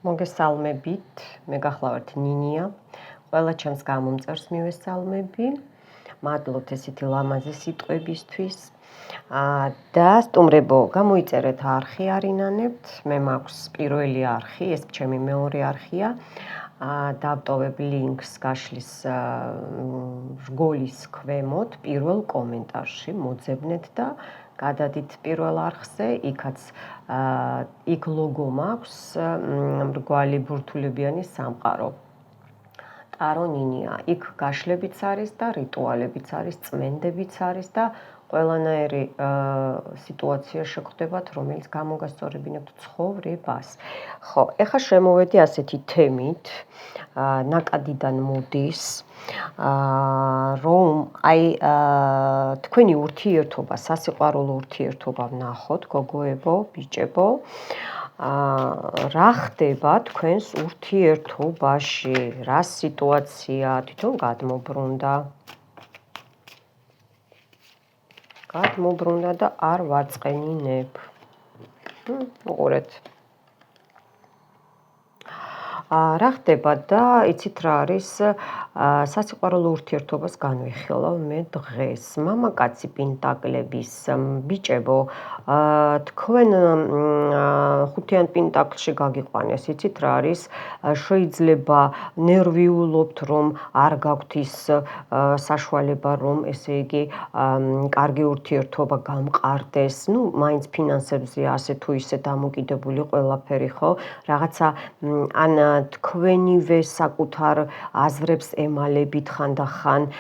მოგესალმებით, მე გახლავართ ნინია. ყველა ჩემს გამომწერს მივესალმები. მადლობთ ესეთი ლამაზი სიტყვებისთვის. და სტუმრებო, გამოიწერეთ არხი არინანებთ. მე მაქვს პირველი არხი, ეს ჩემი მეორე არხია. დავტოვებ ლინკს გაშლის რგოლის ქვემოთ პირველ კომენტარში, მოძებნეთ და გადადით პირველ არხზე, იქ ლოგო მაქვს მრგვალი ბურთულებიანი სამყარო. ტარო ნინია, იქ გაშლებიც არის და რიტუალებიც არის, წმენდებიც არის და ყველანაირი სიტუაცია შეგხვდებათ, რომელიც გამოგასწორებინებთ ცხოვრებას. ხო, ეხლა შემოვედი ასეთი თემით, ნაკადიდან მოდის, რომ თქვენი ურთიერთობა, სასიყვარულო ურთიერთობა ვნახოთ, გოგოებო, ბიჭებო. რა ხდება თქვენს ურთიერთობაში, რა სიტუაცია თვითონ გადმობრუნდა და არ ვაწყენინებ. უყურეთ. რა ხდება და იცით რა არის სასიყვარულო ურთიერთობას განვიხილავ მე დღეს. მამაკაცი პენტაკლების ბიჭებო, თქვენ ხუთიან პენტაკლში გაგიყვანეს, იცით რა არის, შეიძლება ნერვიულობთ, რომ არ გაქვთ ის საშუალება, რომ ესე იგი კარგი ურთიერთობა გამყარდეს, მაინც ფინანსებზე ასე თუ ისე დამოკიდებული ყველაფერი, ხო? რაღაცა ან თქვენივე საკუთარ აზრებს ემალებით ხანდახან,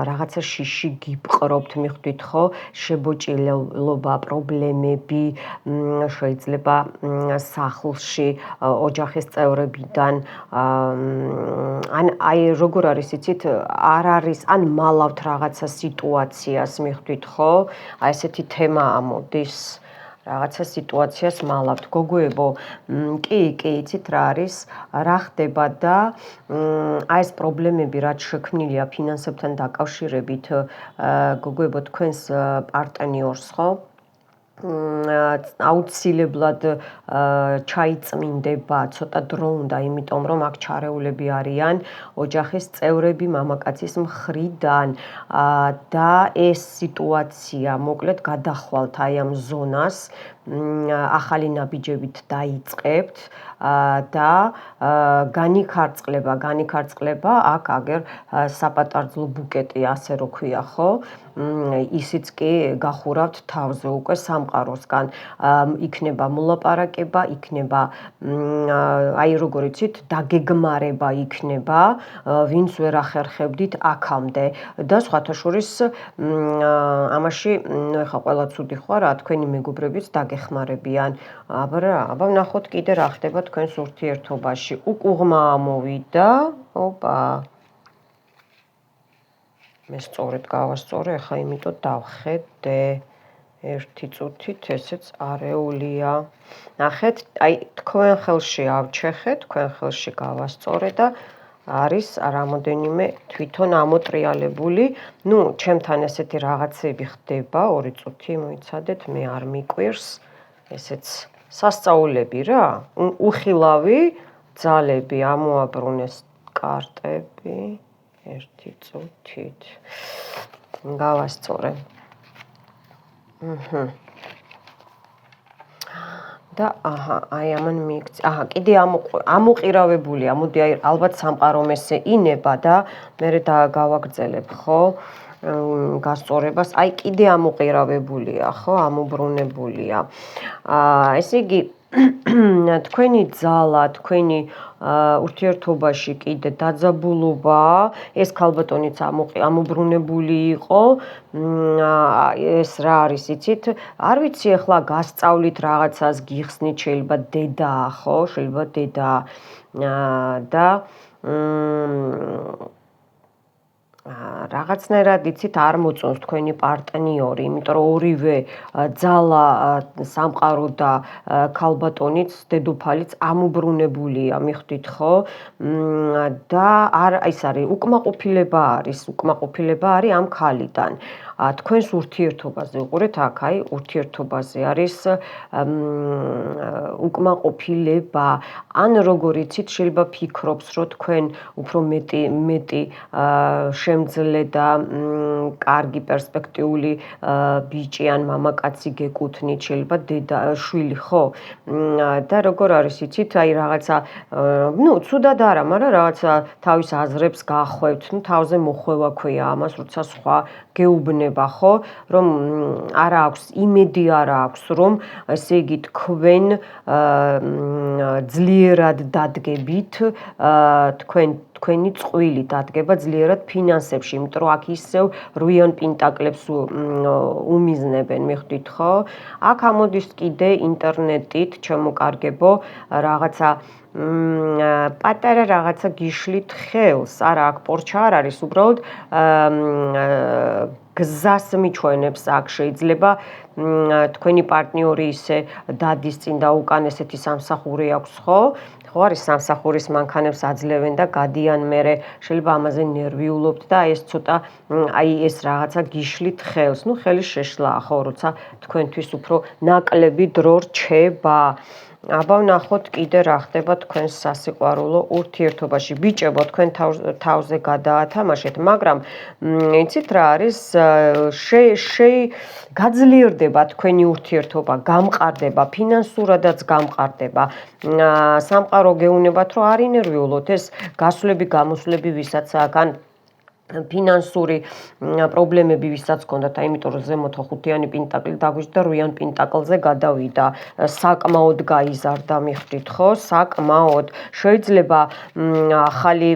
რაღაცა შიში გიპყრობთ, მიხვდით ხო? შებოჭილობა, პრობლემები, შეიძლება სახლში, ოჯახის წევრებიდან, ან როგორ არის იცით, არ არის, ან მალავთ რაღაცა სიტუაციას, მიხვდით ხო? ესეთი თემა ამოდის. რაღაცა სიტუაციას მალავთ. გოგოებო, კი, იცით რა არის, რა ხდება და ეს პრობლემები რაც შექმნილია ფინანსებთან დაკავშირებით, გოგოებო, თქვენს პარტნიორს, ხო? აუცილებლად ჩაიწმინდება, ცოტა დრო უნდა, იმიტომ რომ აქ ჩარეულები არიან ოჯახის წევრები მამაკაცის მხრიდან და ეს სიტუაცია, მოკლედ გადახვალთ აი ამ ზონას, ახალი ნაბიჯებით დაიწყებთ და განიქარწყლება, აქ აგერ საპატარძლო ბუკეტი, ასე რო ქვია, ხო? ისიც კი გახურავთ თავზე უკვე სამყაროსგან. იქნება მოლაპარაკება, იქნება აი როგორ იცით, დაგეგმარება იქნება, ვინც ვერ ახერხებდით აქამდე და სხვათა შორის ამაში ეხლა ყველა ცუდი ხო რა, თქვენი მეგობრებიც დაგეხმარებიან. აბა ვნახოთ კიდე რა ხდება თქვენს ურთიერთობაში. უკუღმა ამოვიდა. ოპა. მე სწორედ გავასწორე, ახლა იმიტომ დავხედე. ერთი წუთით, ესეც არეულია. ნახეთ, აი თქვენ ხელში ავჩეხეთ, თქვენ ხელში გავასწორე და არის რამოდენიმე თვითონ ამოტრიალებული. ჩემთან ესეთი რაღაცები ხდება, 2 წუთი მოიცადეთ, მე არ მიკვირს. ესეც სასწაულები რა, უხილავი ძალები ამოაბრუნეს კარტები. 1 წუთით. გავასწორე. და აი ამან მიიქცა. კიდე ამოყირავებულია, მოდი აი ალბათ სამყარო მესე ინება და მე გავაგრძელებ, ხო? გასწორებას, აი კიდე ამოყირავებულია, ხო? ამობრუნებულია. ესე იგი თქვენი ძალა, თქვენი ურთიერთობაში კიდე დაძაბულობა, ეს ქალბატონიც ამობრუნებული იყო. ეს რა არის, იცით? არ ვიცი ახლა გასწავლით რაღაცას, გიხსნით, შეიძლება დედაა, ხო? შეიძლება დედაა და რაღაცნაირად იცით არ მოწონს თქვენი პარტნიორი, იმიტომ რომ ორივე ძალა, სამყარო და ქალბატონიც, დედოფალიც ამობრუნებულია, მიხვდით ხო? და ის არის უკმაყოფილება არის ამ ქალიდან. თქვენს ურთიერთობაზე. უყურეთ აქ, აი, ურთიერთობაზე არის უკმაყოფილება. ან როგორ იცით, შეიძლება ფიქრობს, რომ თქვენ უფრო მეტი შემძლე და კარგი პერსპექტიული ბიჭი ან მამაკაცი გეკუთვნით, შეიძლება დედა შვილი, ხო? და როგორ არის, იცით, აი რაღაცა ცუდად არა, მაგრამ რაღაცა თავის აზრებს გაახვევთ, თავზე მოხვევა ქვია ამას, როცა სხვა გეუბნება, ხო? რომ არა აქვს იმედი არა აქვს, რომ ესე იგი თქვენ ძლიერად დადგებით, თქვენი წყვილი დადგება ძლიერად ფინანსებში, იმიტომ რომ აქ ისევ რვიან პენტაკლებს უმიზნებენ, მიხვდით, ხო? აქ ამოდის კიდე ინტერნეტით ჩემოკარგებო რაღაცა პატარა რაღაცა გიშლით ხელს, არა აქ პორჩა არ არის, უბრალოდ გზას მიჩვენებს აქ შეიძლება თქვენი პარტნიორი ისე დადის წინ და უკან ესეთი სამსახური აქვს, ხო? ხო არის სამსახურის მანქანებს აძლევენ და გადიან მერე შეიძლება ამაზე ნერვიულობთ და ეს ცოტა აი ეს რაღაცა გიშლით ხელს, ხელი შეშლაა, ხო, როცა თქვენთვის უფრო ნაკლები დრო რჩება. აბა ვნახოთ კიდე რა ხდება თქვენს სასიყვარულო ურთიერთობაში. ბიჭებო, თქვენ თავზე გადაათამაშეთ, მაგრამ იცით რა არის, გაძლიერდება თქვენი ურთიერთობა, გამყარდება, ფინანსურადაც გამყარდება. სამყარო გეუნებათ, რომ არ ინერვიულოთ, ეს გასვლები, გამოსვლები ვისაც აქ ან ფინანსური პრობლემები ვისაც გქონდათ, იმიტომ რომ ზემოთ ხუთიანი პენტაკლი დაგვიჭდა და რვიან პენტაკლზე გადავიდა. საკმაოდ გაიზარდა, მიხვდით, ხო? საკმაოდ. შეიძლება ახალი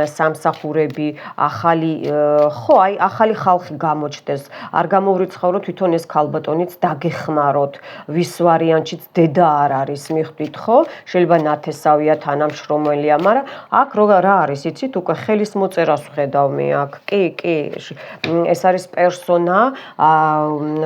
სამსახურები, ხო, აი, ახალი ხალხი გამოჩნდეს. არ გამოვრიცხავრო თვითონ ეს ქალბატონიც დაგეხმაროთ. ვის ვარიანტშიც დედა არ არის, მიხვდით, ხო? შეიძლება ნათესავია, თანამშრომელია, მაგრამ აქ რა არის, იცით, უკვე ხელის მოწერას ვხედავ მე აქ. კი, ეს არის პერსონა,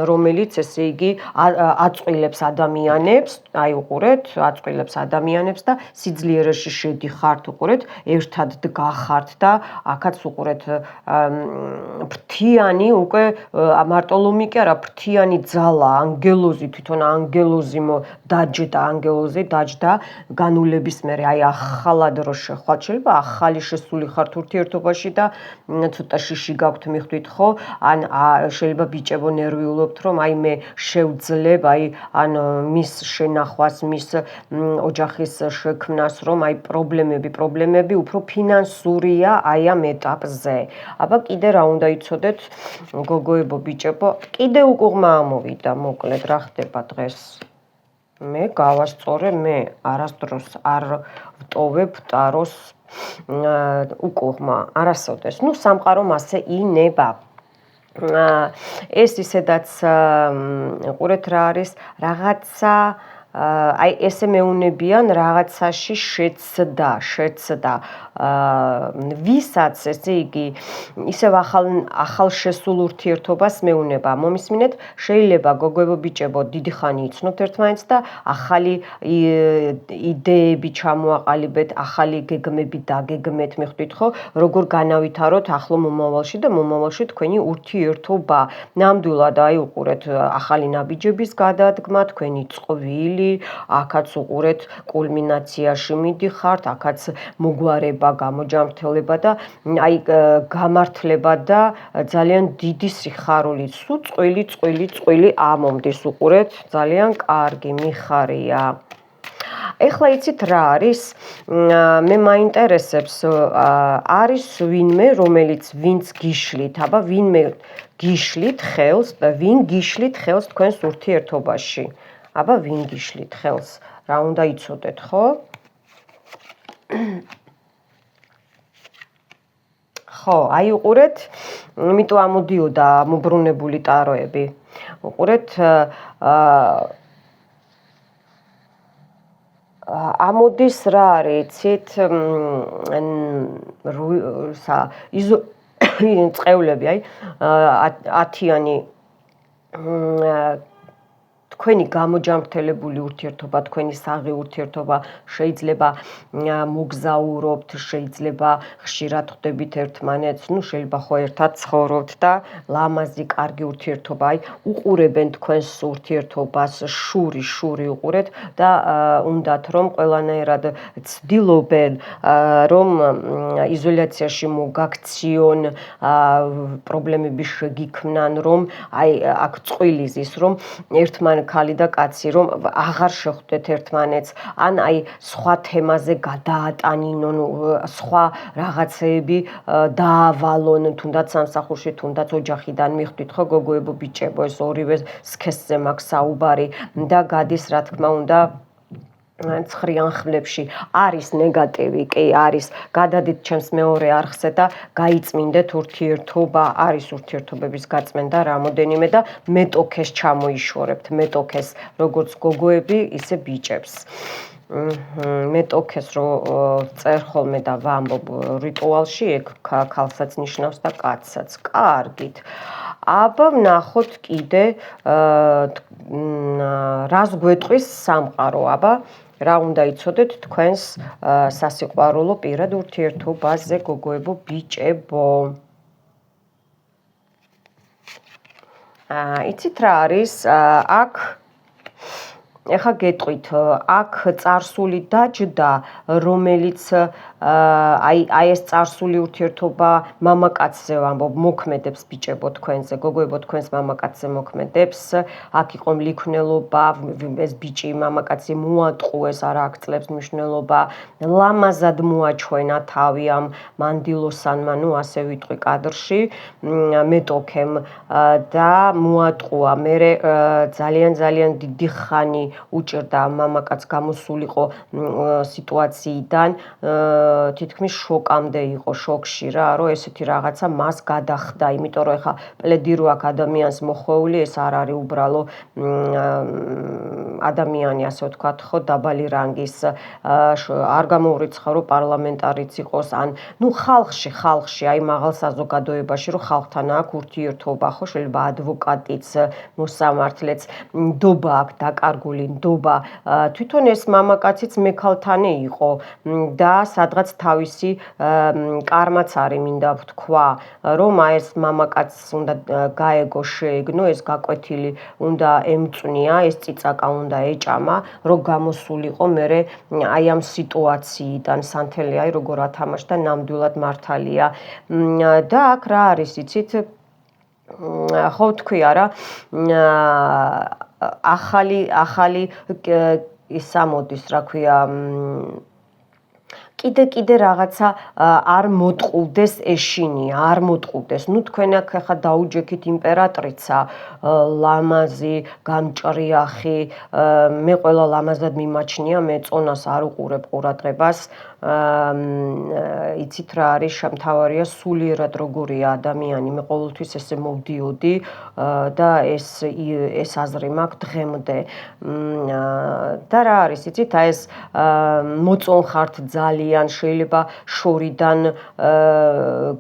რომელიც ესე იგი აწყვილებს ადამიანებს, აი უყურეთ, აწყვილებს ადამიანებს და სიძლიერეში შედიხართ, უყურეთ, ერთად დგახართ და აქაც უყურეთ ფრთიანი უკვე მარტო ლომი კი არა, ფრთიანი ძალა, ანგელოზი, თვითონ ანგელოზი დაჯდა განულების მერე, აი ახალად რო შეხვალთ, შეიძლება ახალი შესული ხართ ურთიერთობაში და ცოტა შიში გაქვთ, მიხვდით, ხო? ან შეიძლება ბიჭებო ნერვიულობთ, რომ აი მე შევძლებ, აი ან მის შენახვას, მის ოჯახის შექმნას, რომ აი პრობლემები უფრო ფინანსურია აი ამ ეტაპზე. აბა კიდე რა უნდა იცოდეთ, გოგოებო, ბიჭებო, კიდე უკუღმა ამოვიდა, მოკლედ რა ხდება დღეს. მე გავასწორე, მე არასდროს არ ვტოვებ ტაროს უკუღმა, არასოდეს. სამყარომ ასე ინება. ეს ისედაც ყურეთ რა არის, რაღაცა აი ესე მეუნებიან რაღაცაში შეცდა. ვისაც ესე იგი ისევ ახალ შესულ ურთიერთობას მეუნება. მომისმინეთ, შეიძლება გოგოებო, ბიჭებო, დიდი ხანი იცნობთ ერთმანეთს და ახალი იდეები ჩამოაყალიბეთ, ახალი გეგმები დაგეგმეთ, მიხვდით, ხო? როგორ განავითაროთ ახლო მომავალში და მომავალში თქვენი ურთიერთობა. ნამდვილად აი უყურეთ ახალი ნაბიჯების გადადგმა, თქვენი წყვილი, აქაც უყურეთ კულმინაციაში მიდიხართ, აქაც მოგვარება, გამოჯამრთელება და აი გამართლება და ძალიან დიდი სიხარულით, სულ წყვილი ამომდის, უყურეთ, ძალიან კარგი, მიხარია. ეხლა იცით რა არის? მე მაინტერესებს, არის ვინმე, რომელიც ვინც გიშლით, აბა ვინმე გიშლით ხელს და ვინ გიშლით ხელს თქვენს ურთიერთობაში. აბა ვინ გიშლით ხელს? რა უნდა იცოდეთ, ხო? ხო, აი უყურეთ, იმიტომ ამოდიოდა მობრუნებული ტაროები. უყურეთ, ამოდის რა არის, იცით, წყევლები, აი 10-იანი თქვენი გამოჯანმრთელებული ურთიერთობა, თქვენი საღი ურთიერთობა შეიძლება მოგზაურობთ, შეიძლება ხშირად ხვდებით ერთმანეთს, შეიძლება ხო ერთად ცხოვრობთ და ლამაზი, კარგი ურთიერთობა, უყურებენ თქვენს ურთიერთობას, შური უყურეთ და უნდათ რომ ყველანაირად ცდილობენ რომ იზოლაციაში მოგაქციონ, პრობლემები შეგიქმნან, რომ აქ წყვილი ზის, რომ ერთმან ქალი და კაცი რომ აღარ შეხვდეთ ერთმანეთს, ან სხვა თემაზე გადაატანინონ, სხვა რაღაცეები დაავალონ, თუნდაც სამსახურში, თუნდაც ოჯახიდან მიხვდით ხო გოგოებო, ბიჭებო, ეს ორივე სქესზე მაქვს საუბარი და გადის რა თქმა უნდა ცხრიან ხმლებში. არის ნეგატივი, კი არის. გადადით ჩემს მეორე არხზე და გაიწმინდეთ ურთიერთობა, არის ურთიერთობების გაწმენდა რამოდენიმე და მეტოქეს ჩამოიშორებთ, მეტოქეს, როგორც გოგოები, ისე ბიჭებს. მეტოქეს რო წერ ხოლმე და ვამბობ რიტუალში, ეგ ქალსაც ნიშნავს და კაცსაც. კარგით. აბა ვნახოთ კიდე რას გვეტყვის სამყარო, აბა რა უნდა იცოდეთ თქვენს სასიყვარულო პირად ურთიერთობაზე, გოგოებო, ბიჭებო. იცით რა არის? აქ ეხლა გეტყვით, აქ წარსული დაჯდა, რომელიც ეს წარსული ურთიერთობა მამაკაცზე ვამბობ, მოქმედებს ბიჭებო თქვენზე, გოგოებო თქვენს მამაკაცზე მოქმედებს, აქ იყო მლიქვნელობა, ეს ბიჭი მამაკაცი მოატყუეს, არა აქ წლებს მნიშვნელობა, ლამაზად მოაჩვენა თავი ამ მანდილოსანმა, ნუ ასე ვიტყვი კადრში, მეტოქემ და მოატყუა, მერე ძალიან დიდი ხანი უჭირდა მამაკაც გამოსულიყო სიტუაციიდან, თითქმის შოკამდე იყო, შოკში რა, რომ ესეთი რაღაცა მას გადახდა, იმიტომ რომ ეხა პლედი რო აქ ადამიანს მოხვეული, ეს არ არის უბრალო ადამიანი, ასე ვთქვათ ხო, დაბალი რანგის, არ გამოურიცხა რომ პარლამენტარიც იყოს, ან ნუ ხალხში, მაღალ საზოგადოებაში, რომ ხალხთან აქვს ურთიერთობა, ხო, შეიძლება ადვოკატიც, მოსამართლეც, ნდობა აქვს დაკარგული, ნდობა. თვითონ ეს მამაკაციც მექალთანი იყო და სადღაც თავისი კარმაც არის, მინდა ვთქვა, რომ ეს მამაკაცს უნდა გაეგო, შეეგნო, ეს გაკვეთილი უნდა ემწვნია, ეს წიწაკა უნდა ეჭამა, რომ გამოსულიყო მერე ამ სიტუაციიდან, სანთელი როგორ ათამაშდა, ნამდვილად მართალია. და აქ რა არის, იცით? ხო ვთქვია რა, ახალი ის ამოდის, რა ქვია, კიდე რაღაცა არ მოტყუდეს ეშინია, არ მოტყუდეს. ნუ თქვენ აქ ახლა დაუჯექით იმპერატრიცა, ლამაზი, გამჭრიახი, მე ყველა ლამაზად მიმაჩნია, მე წონას არ უყურებ ყურადღებას. იცით რა არის, მთავარია სულიერად როგორია ადამიანი, მე ყოველთვის ესე მოვდიოდი და ეს აზრი მაქვს დღემდე. და რა არის, იცით, ეს მოწონხართ ძალიან, შეიძლება შორიდან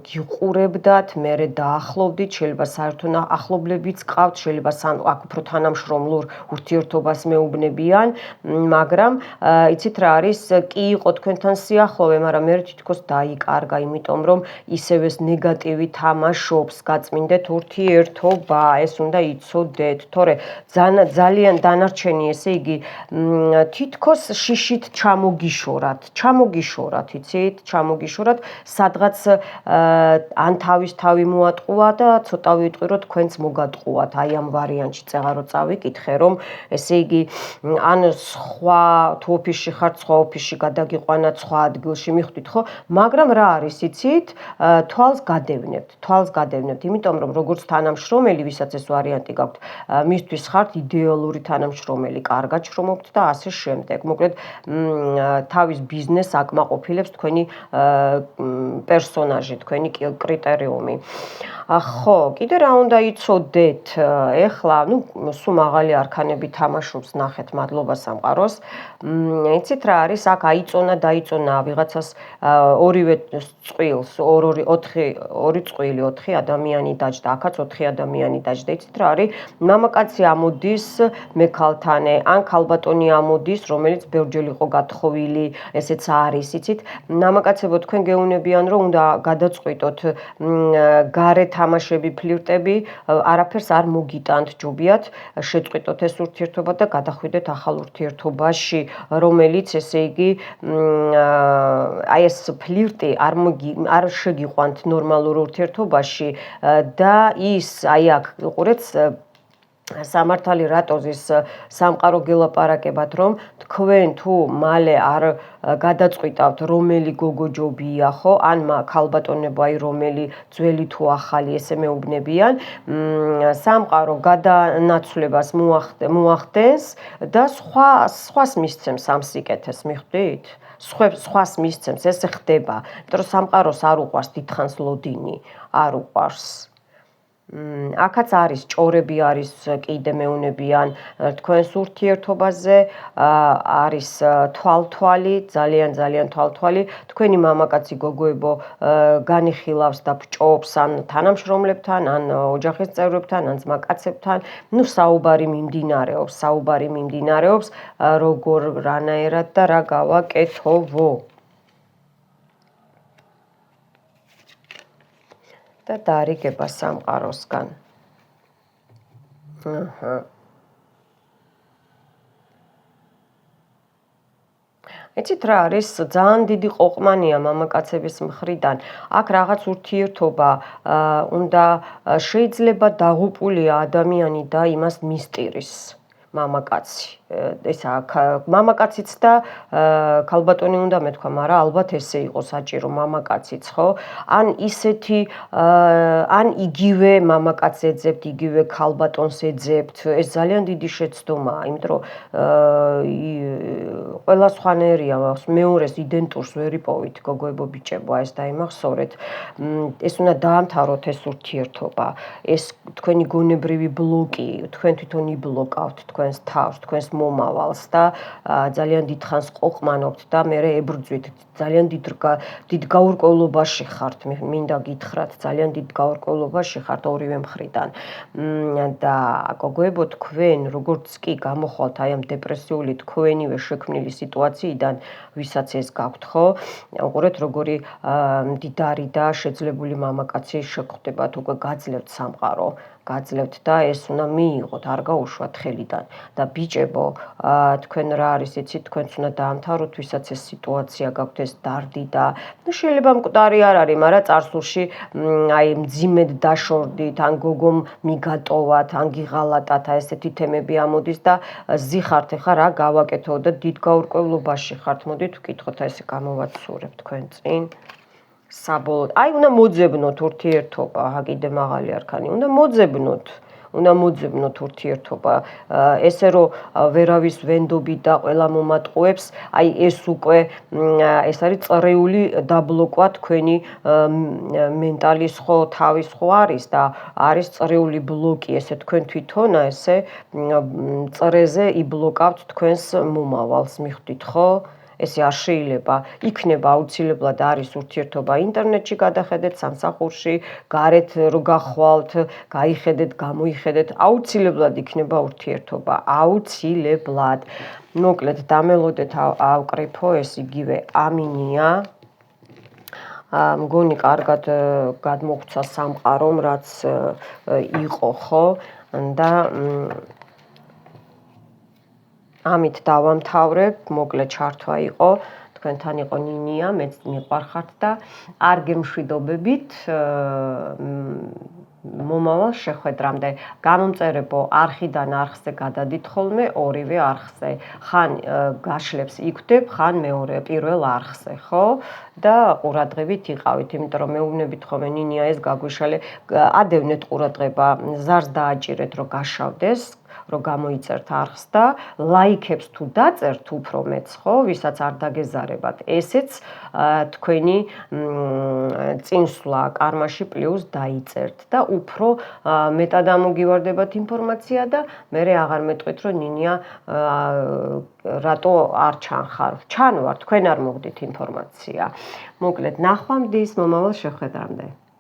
გიყურებდათ, მერე დაახლოვდით, შეიძლება საერთო ახლობლებიც ყავთ, შეიძლება აქ უფრო თანამშრომლურ ურთიერთობას მეუბნებიან, მაგრამ იცით რა არის, კი იყო თქვენთან სიახლოვე, მაგრამ მე თითქოს დაიკარგა, იმიტომ რომ ისევ ეს ნეგატივი თამაშობს, გაწმინდეთ ურთიერთობა, ეს უნდა იცოდეთ, თორე ძალიან დანარჩენი, ესე იგი, თითქოს შიშით ჩამოგიშორათ, იცით, ჩამოგიშორათ, სადღაც ან თავი მოატყუა და ცოტა ვიტყვი, რომ თქვენც მოგატყუათ, ამ ვარიანტში წეღარო წავიკითხე, რომ ესე იგი, ან სხვა თუ ოფისში ხართ, სხვა ოფისში გადაგიყვანათ, სხვა ადგილში მიხვდით, ხო? მაგრამ რა არის, იცით, თვალს გადევნებთ, იმიტომ რომ როგორც თანამშრომელი, ვისაც ეს ვარიანტი გაქვთ, მისთვის ხართ იდეალური თანამშრომელი, კარგად შრომობთ და ასე შემდეგ. მოკლედ, თავის ბიზნესს აკმაყოფილებთ უკმაყოფილებს თქვენი პერსონაჟი, თქვენი კრიტერიუმი. ხო, კიდე რა უნდა იცოდეთ? ეხლა, სულ მაღალი არქანები თამაშობს, ნახეთ, მადლობა სამყაროს. იცით რა არის? აქ დაიწონა ვიღაცას ორივე წყვილს, ორი წყვილი, 4 ადამიანი დაჯდა, აქაც 4 ადამიანი დაჯდა. იცით რა არის? მამაკაცი ამოდის მექალთანე, ან ქალბატონი ამოდის, რომელიც ბევრჯერ იყო გათხოვილი, ესეც არის, იცით? მამაკაცებო, თქვენ გეუნებიან, რომ უნდა გადაწყვიტოთ გარე თამაშები, ფლირტები, არაფერს არ მოგიტანთ, ჯობიათ შეწყვიტოთ ეს ურთიერთობა და გადახვიდეთ ახალ ურთიერთობაში, რომელიც ესე იგი აი ეს ფლირტი არ შეგიყვანთ ნორმალურ ურთიერთობაში და ის აი აქ უყურეთ სამართალი რატოზის სამყარო გელაპარაკებათ, რომ თქვენ თუ მალე არ გადაწყვიტავთ რომელი გოგო ჯობია, ხო, ან ქალბატონებო, აი რომელი ძველი თუ ახალი, ესე მეუბნებიან, სამყარო გადანაცვლებას მოახდენს და სხვას მისცემს ამ სიკეთეს, მიხვდით? სხვას მისცემს, ესე ხდება, იმიტომ რომ სამყაროს არ უყვარს დიდხანს ლოდინი, არ უყვარს. აქაც არის ჭორები, არის კიდე მეუნებიან თქვენს ურთიერთობაზე, არის თვალთვალი, ძალიან თვალთვალი, თქვენი მამაკაცი გოგოებო განიხილავს და ბჭობს ან თანამშრომლებთან, ან ოჯახის წევრებთან, ან ძმაკაცებთან, საუბარი მიმდინარეობს, როგორ რანაირად და რა გავაკეთოვო. და დარიგება სამყაროსგან. იცით რა არის? ძალიან დიდი ყოყმანია მამაკაცების მხრიდან. აქ რაღაც ურთიერთობა უნდა შეიძლება დაღუპულია ადამიანი და იმას მისტირის მამაკაცი. ესა მამაკაციც და ქალბატონი უნდა მეთქვა, მაგრამ ალბათ ესე იყო საჭირო მამაკაციც, ხო? ან ისეთი ან იგივე მამაკაცს ეძებთ, იგივე ქალბატონს ეძებთ, ეს ძალიან დიდი შეცდომაა, იმიტომ რომ ყველა სხვანაირია, მეორეს იდენტურს ვერ იპოვით, გოგოებო, ბიჭებო, ეს დაიმახსოვრეთ. ეს უნდა დაამთავროთ ეს ურთიერთობა, ეს თქვენი გონებრივი ბლოკი, თქვენ თვითონ იბლოკავთ თქვენს თავს, თქვენს მომავალს და ძალიან დიდხანს ყოყმანობთ და მერე ებრძვით, ძალიან დიდ გაურკვევლობაში ხართ, მინდა გითხრათ, ძალიან დიდ გაურკვევლობაში ხართ ორივე მხრიდან. და გოგოებო, თქვენ როგორც კი გამოხვალთ აი ამ დეპრესიული თქვენივე შექმნილი სიტუაციიდან, ვისაც ეს გაქვთ, ხო? უყურეთ, როგორი მდიდარი და შეძლებული მამაკაცი შეგხვდებათ, უკვე გაძლევთ სამყარო. გაძლევთ და ეს უნდა მიიღოთ, არ გაუშვათ ხელიდან. და ბიჭებო, თქვენ რა არის, იცით, თქვენც უნდა დაამთავროთ, ვისაც ეს სიტუაცია გაქვთ, ეს დარდი და შეიძლება მკვდარი არ არის, მაგრამ წარსულში აი მძიმედ დაშორდით, ან გოგომ მიგატოვათ, ან გიღალატათ, ესეთი თემები ამოდის და ზიხართ, ეხა რა გავაკეთო და დიდ გაურკვევლობაში ხართ, მოდით ვკითხოთ, ესე გამოვაცურებ თქვენ წინ. საბოლოოდ, აი უნდა მოძებნოთ ურთიერთობა, კიდე მაღალი არქანი, უნდა მოძებნოთ ურთიერთობა, ესე რომ ვერავის ვენდობი და ყველა მომატყუებს, აი ეს უკვე ეს არის წრიული დაბლოკვა თქვენი მენტალის ხო, თავის ხო არის და არის წრიული ბლოკი, ესე თქვენ თვითონ ესე წრეზე იბლოკავთ თქვენს მომავალს, მიხვდით ხო? ესე არ შეიძლება, იქნება აუცილებლად არის ურთიერთობა ინტერნეტში გადახედეთ, სამსახურში, გარეთ რო გახვალთ, გაიხედეთ, გამოიხედეთ, აუცილებლად იქნება ურთიერთობა, აუცილებლად. მოკლედ დამელოდეთ ავკრიფო, ეს იგივე ამინია. მგონი კარგად გადმოგვცა სამყარომ, რაც იყო, ხო? და ამით დავამთავრებ, მოკლე ჩართვა იყო, თქვენთან იყო ნინია, მეც მიყვარხართ და არ გემშვიდობებით მომავალ შეხვედრამდე. გამომწერებო არხიდან არხზე გადადით ხოლმე, ორივე არხზე. ხან გაშლებს იქვდებ, ხან პირველ არხზე, ხო? და ყურადღებით იყავით, იმიტომ რომ მეუბნებით ხოლმე ნინია ეს გაგვიშალე, ადევნეთ ყურადღება, ზარს დააჭირეთ, რომ გაშავდეს, რომ გამოიწერთ არხს და ლაიქებს თუ დაწერთ უფრო მეც, ხო, ვისაც არ დაგეზარებათ, ესეც თქვენი წინსვლა კარმაში პლუს დაიწერთ და უფრო მეტად ამოგივარდებათ ინფორმაცია და მე აღარ მეტყვით, რომ ნინია რატო არ ჩანხარ. ჩანვარ, თქვენ არ მოგდით ინფორმაცია. მოკლედ, ნახვამდის მომავალ შეხვედრამდე.